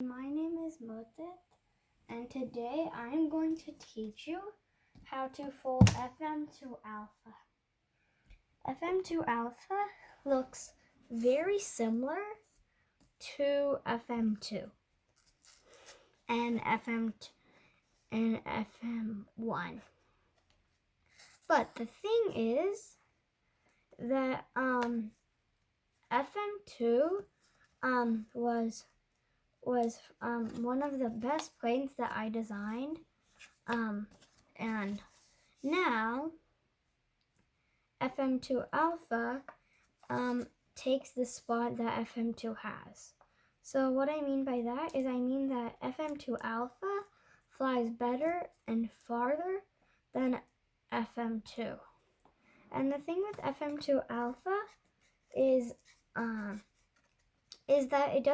My name is Mudit, and today I'm going to teach you how to fold FM-2 alpha. FM-2 alpha looks very similar to FM-2 and FM-1. But the thing is that FM-2 was one of the best planes that I designed, and now FM-2 alpha takes the spot that FM-2 has. So what I mean by that is I mean that FM-2 alpha flies better and farther than FM-2. And the thing with FM-2 alpha is that it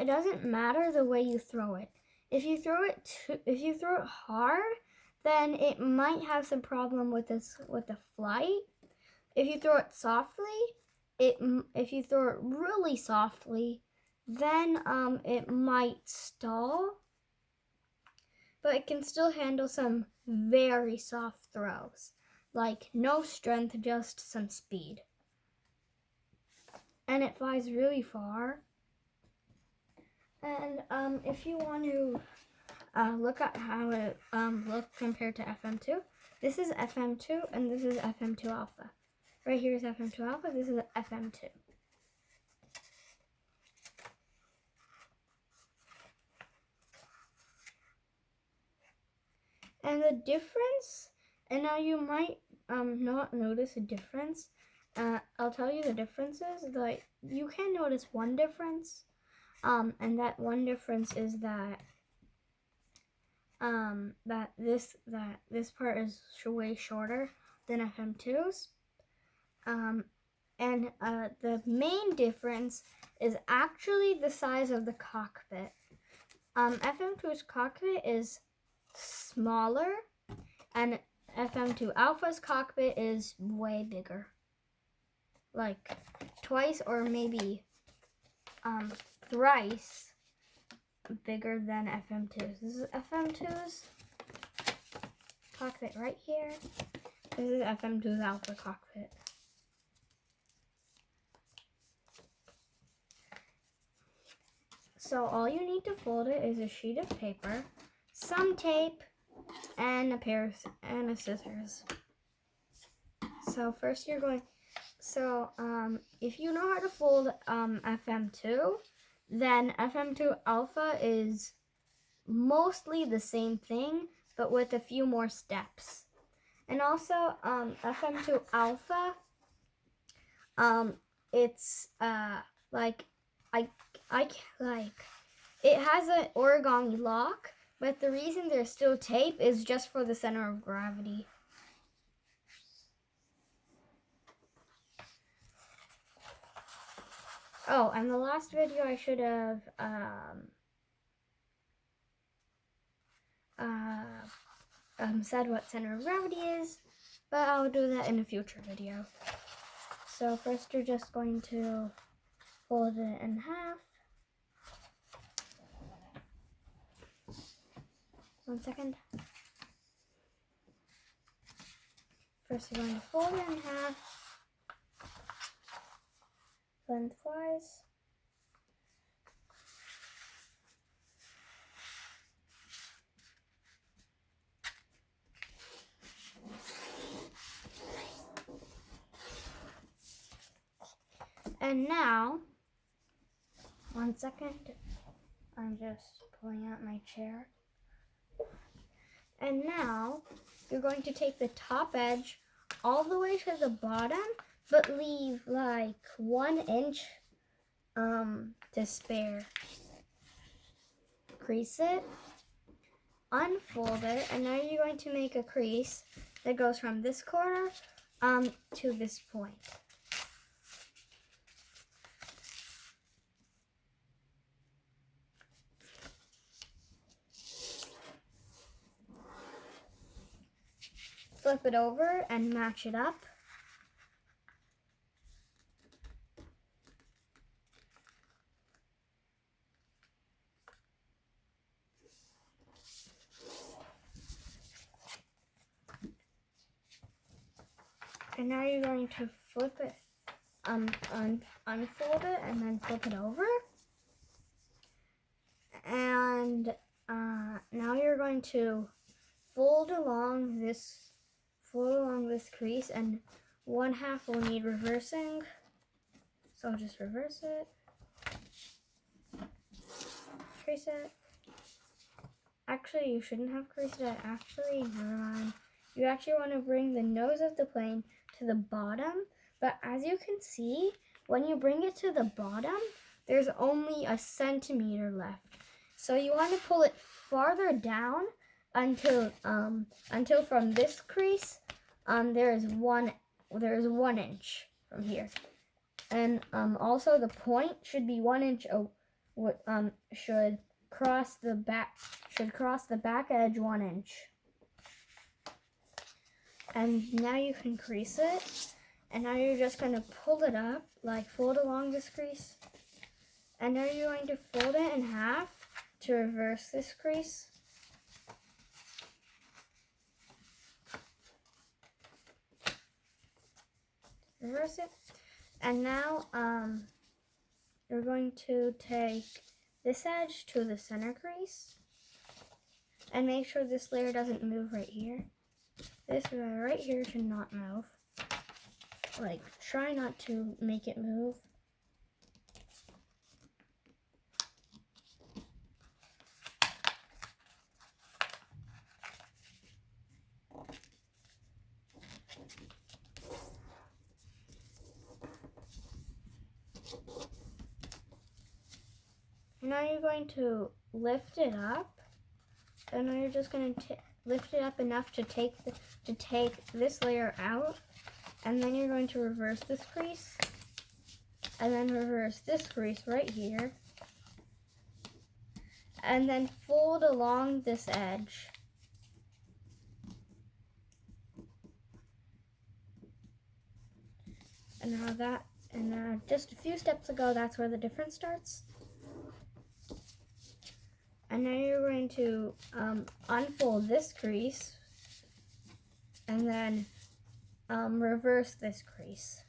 doesn't matter the way you throw it. If you throw it hard, then it might have some problem with the flight. If you throw it softly, if you throw it really softly, then it might stall. But it can still handle some very soft throws, like no strength, just some speed. And it flies really far. And if you want to look at how it looks compared to FM-2, this is FM-2 and this is FM-2 alpha. Right here is FM-2 alpha, this is FM-2. And the difference, and now you might not notice a difference. I'll tell you the differences. Like, you can notice one difference, and that one difference is that this part is way shorter than FM-2's. And the main difference is actually the size of the cockpit. FM-2's cockpit is smaller, and FM-2 alpha's cockpit is way bigger, like twice or maybe thrice bigger than FM-2's. This is FM-2's cockpit right here. This is FM-2's alpha cockpit. So all you need to fold it is a sheet of paper, some tape, and a scissors. So first if you know how to fold FM-2, then FM-2 alpha is mostly the same thing, but with a few more steps. And also FM-2 alpha, it's it has an origami lock, but the reason there's still tape is just for the center of gravity. Oh, and the last video I should have said what center of gravity is, but I'll do that in a future video. So first you're just going to fold it in half. 1 second. First you're going to fold it in half, lengthwise. And now, 1 second, I'm just pulling out my chair. And now, you're going to take the top edge all the way to the bottom, but leave like 1 inch to spare. Crease it, unfold it, and now you're going to make a crease that goes from this corner to this point. Flip it over and match it up. And now you're going to flip it, unfold it and then flip it over. And now you're going to fold along this crease, and one half will need reversing. So I'll just reverse it, crease it. Actually, you shouldn't have creased it. Actually, never mind. You actually want to bring the nose of the plane to the bottom, but as you can see, when you bring it to the bottom, there's only a centimeter left. So you want to pull it farther down until from this crease, there is 1 inch from here, and also the point should be 1 inch. Should cross the back edge 1 inch. And now you can crease it, and now you're just going to pull it up, like fold along this crease, and now you're going to fold it in half to reverse this crease. Reverse it, and now you're going to take this edge to the center crease, and make sure this layer doesn't move right here. This layer right here should not move. Like, try not to make it move. Now you're going to lift it up, and now you're just going to lift it up enough to take this layer out, and then you're going to reverse this crease, and then reverse this crease right here, and then fold along this edge. And now just a few steps ago, that's where the difference starts. And now you're going to unfold this crease and then reverse this crease.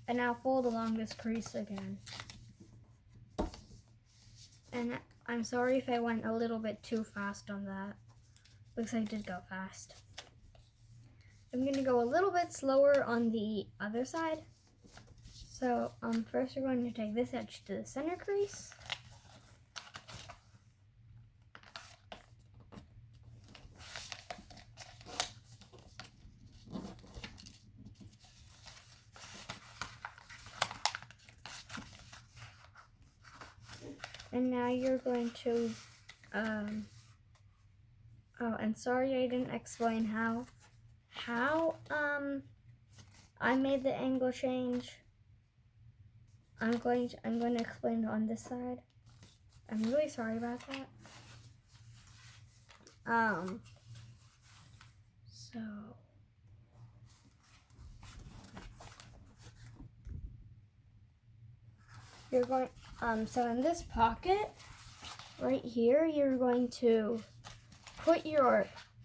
And now fold along this crease again. And I'm sorry if I went a little bit too fast on that. Looks like I did go fast. I'm going to go a little bit slower on the other side. So first we're going to take this edge to the center crease. And now you're going to, oh, and sorry I didn't explain how I made the angle change. I'm going to explain it on this side. I'm really sorry about that. So you're going, so in this pocket right here, you're going to put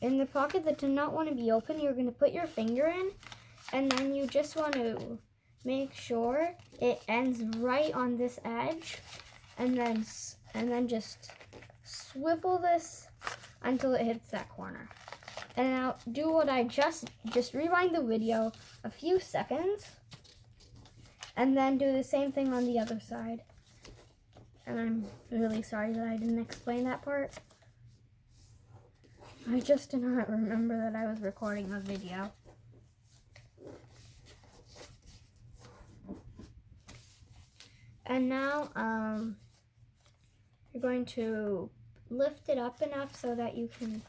in the pocket that did not want to be open, you're going to put your finger in, and then you just want to make sure it ends right on this edge, and then just swivel this until it hits that corner. And now do what I just rewind the video a few seconds, and then do the same thing on the other side. And I'm really sorry that I didn't explain that part. I just did not remember that I was recording a video. And now you're going to lift it up enough so that you can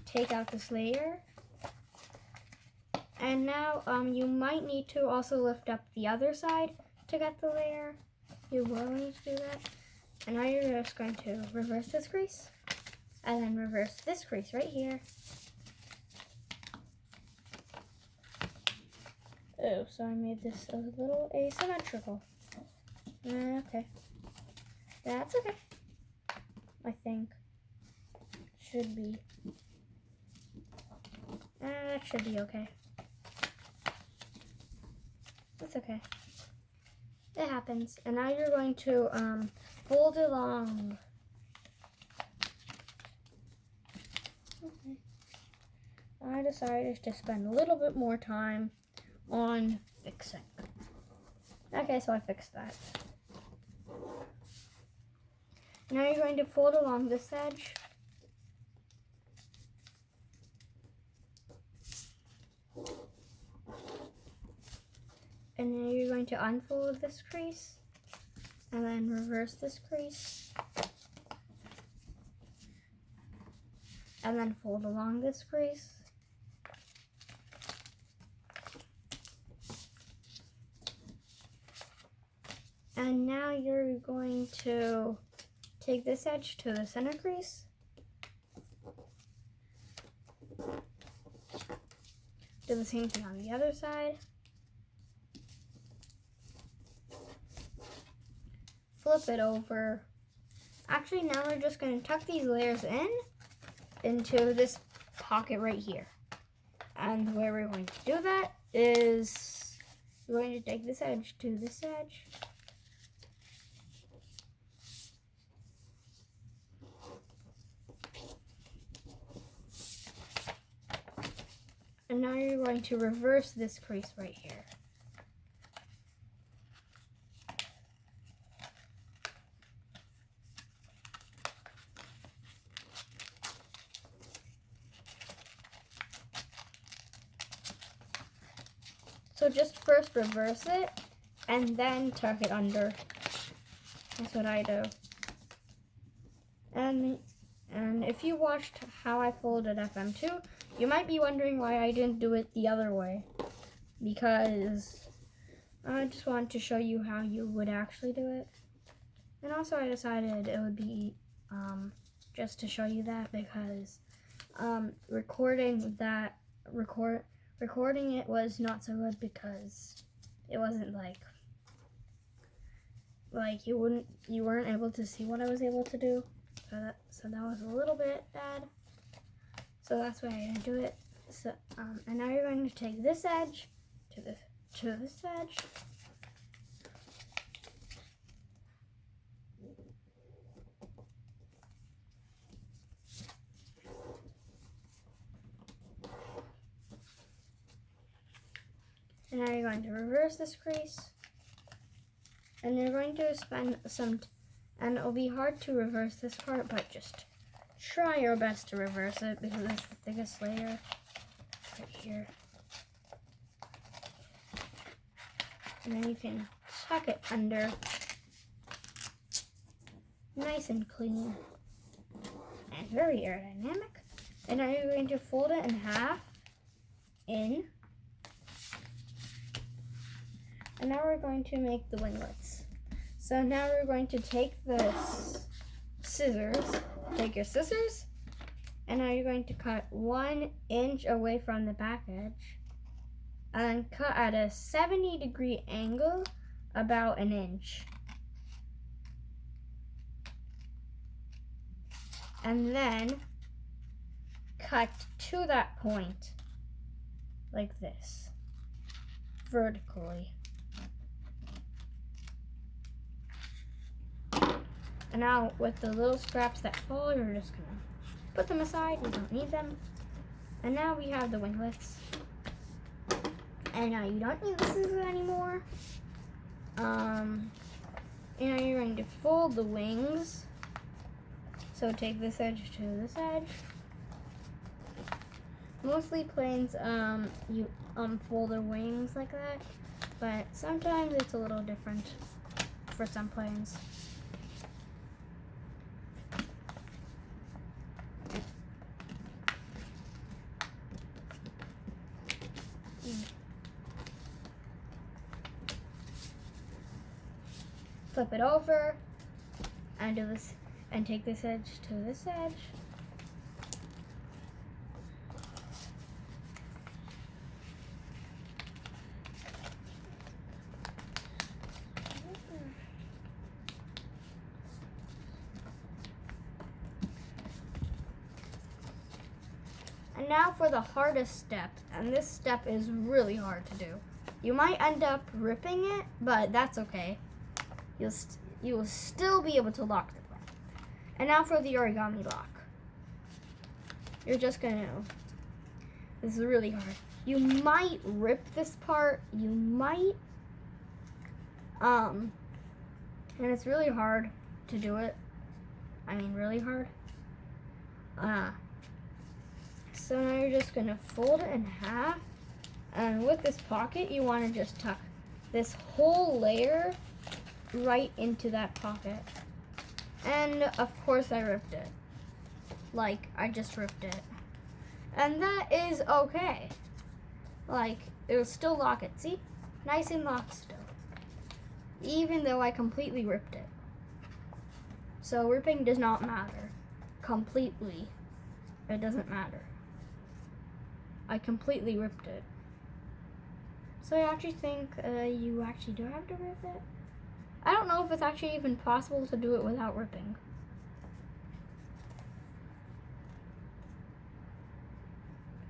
take out this layer. And now you might need to also lift up the other side to get the layer. You will need to do that. And now you're just going to reverse this crease, and then reverse this crease right here. Oh, so I made this a little asymmetrical. Okay. That's okay. I think. Should be. That should be okay. That's okay. It happens. And now you're going to fold it along. Okay. I decided to spend a little bit more time on fixing. Okay, so I fixed that. Now you're going to fold along this edge. And then you're going to unfold this crease and then reverse this crease. And then fold along this crease. And now you're going to take this edge to the center crease. Do the same thing on the other side. Flip it over. Actually, now we're just going to tuck these layers into this pocket right here. And the way we're going to do that is we're going to take this edge to this edge. And now you're going to reverse this crease right here. So just first reverse it and then tuck it under. That's what I do. And if you watched how I folded FM-2, you might be wondering why I didn't do it the other way. Because I just wanted to show you how you would actually do it. And also I decided it would be just to show you that because recording it was not so good because it wasn't like you weren't able to see what I was able to do. So that was a little bit bad. So that's why I didn't do it. So and now you're going to take this edge to this edge. And now you're going to reverse this crease. And you're going to spend and it'll be hard to reverse this part, but just try your best to reverse it because it's the thickest layer right here. And then you can tuck it under nice and clean and very aerodynamic. And now you're going to fold it in half in. And now we're going to make the winglets. So now we're going to take this scissors, take your scissors, and now you're going to cut 1 inch away from the back edge, and then cut at a 70-degree angle about 1 inch. And then cut to that point, like this, vertically. And now with the little scraps that fall, you're just gonna put them aside, we don't need them. And now we have the winglets. And now you don't need the scissors anymore. And now you're going to fold the wings. So take this edge to this edge. Mostly planes, you fold their wings like that, but sometimes it's a little different for some planes. Flip it over and do this and take this edge to this edge. And now for the hardest step, and this step is really hard to do. You might end up ripping it, but that's okay. You will still be able to lock the plane. And now for the origami lock. You're just gonna, this is really hard. You might rip this part, you might, and it's really hard to do it. I mean, really hard. So now you're just gonna fold it in half, and with this pocket, you wanna just tuck this whole layer right into that pocket. And of course I ripped it. Like, I just ripped it. And that is okay. Like, it'll still lock it. See? Nice and locked still. Even though I completely ripped it. So ripping does not matter. Completely. It doesn't matter. I completely ripped it. So I actually think you actually do have to rip it. I don't know if it's actually even possible to do it without ripping.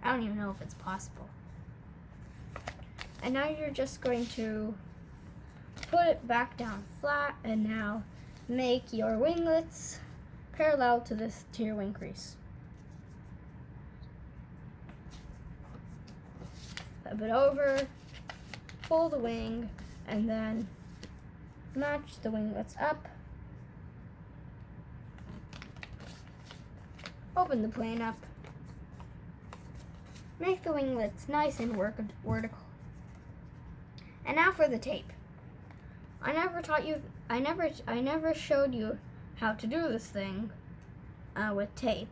I don't even know if it's possible. And now you're just going to put it back down flat, and now make your winglets parallel to your wing crease. Flip it over, fold the wing, and then match the winglets up. Open the plane up. Make the winglets nice and vertical. And now for the tape. I never showed you how to do this thing with tape.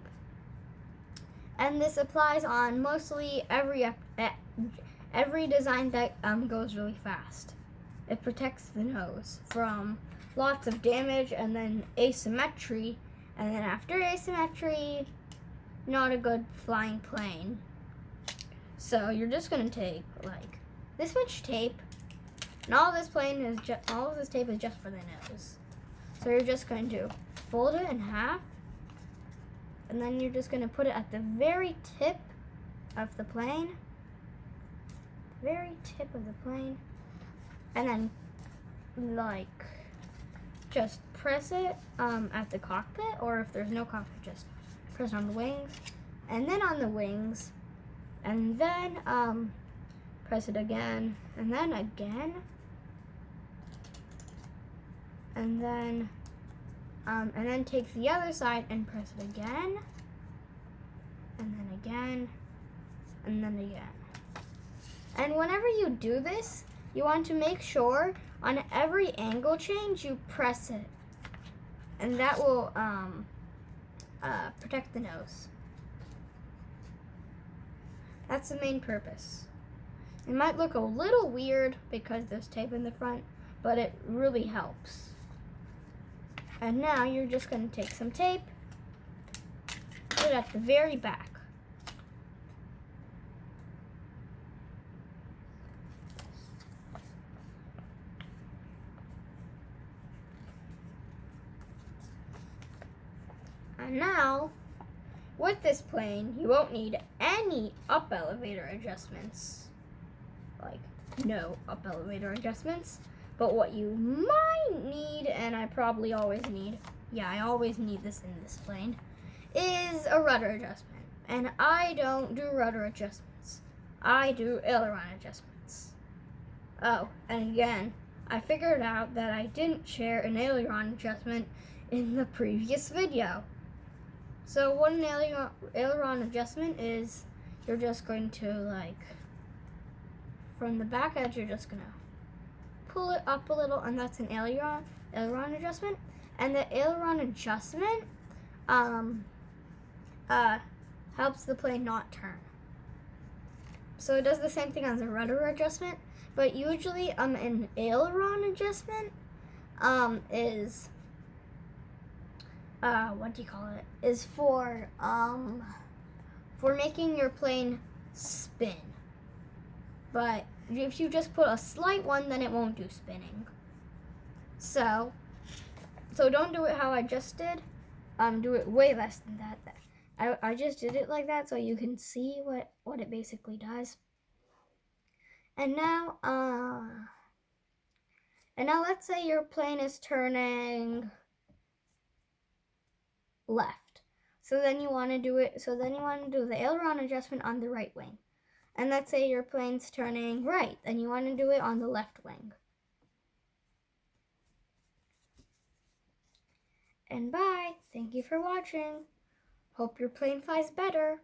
And this applies on mostly every design that goes really fast. It protects the nose from lots of damage and then asymmetry. And then after asymmetry, not a good flying plane. So you're just gonna take like this much tape, and all of this tape is just for the nose. So you're just going to fold it in half, and then you're just gonna put it at the very tip of the plane, and then like just press it at the cockpit, or if there's no cockpit, just press on the wings, and then on the wings. And then press it again, and then again, and then take the other side and press it again, and then again, and then again. And whenever you do this, you want to make sure on every angle change you press it, and that will protect the nose. That's the main purpose. It might look a little weird because there's tape in the front, but it really helps. And now you're just going to take some tape, put it at the very back. And now, with this plane, you won't need any up elevator adjustments. Like, no up elevator adjustments. But what you might need, and I probably always need, I always need this in this plane, is a rudder adjustment. And I don't do rudder adjustments. I do aileron adjustments. Oh, and again, I figured out that I didn't share an aileron adjustment in the previous video. So what an aileron adjustment is, you're just going to, like, from the back edge, you're just going to pull it up a little, and that's an aileron adjustment. And the aileron adjustment helps the plane not turn. So it does the same thing as a rudder adjustment, but usually an aileron adjustment is is for making your plane spin. But if you just put a slight one, then it won't do spinning. So don't do it how I just did. Do it way less than that. I just did it like that so you can see what it basically does. And now let's say your plane is turning left. So then you want to do the aileron adjustment on the right wing. And let's say your plane's turning right, then you want to do it on the left wing. And bye. Thank you for watching. Hope your plane flies better.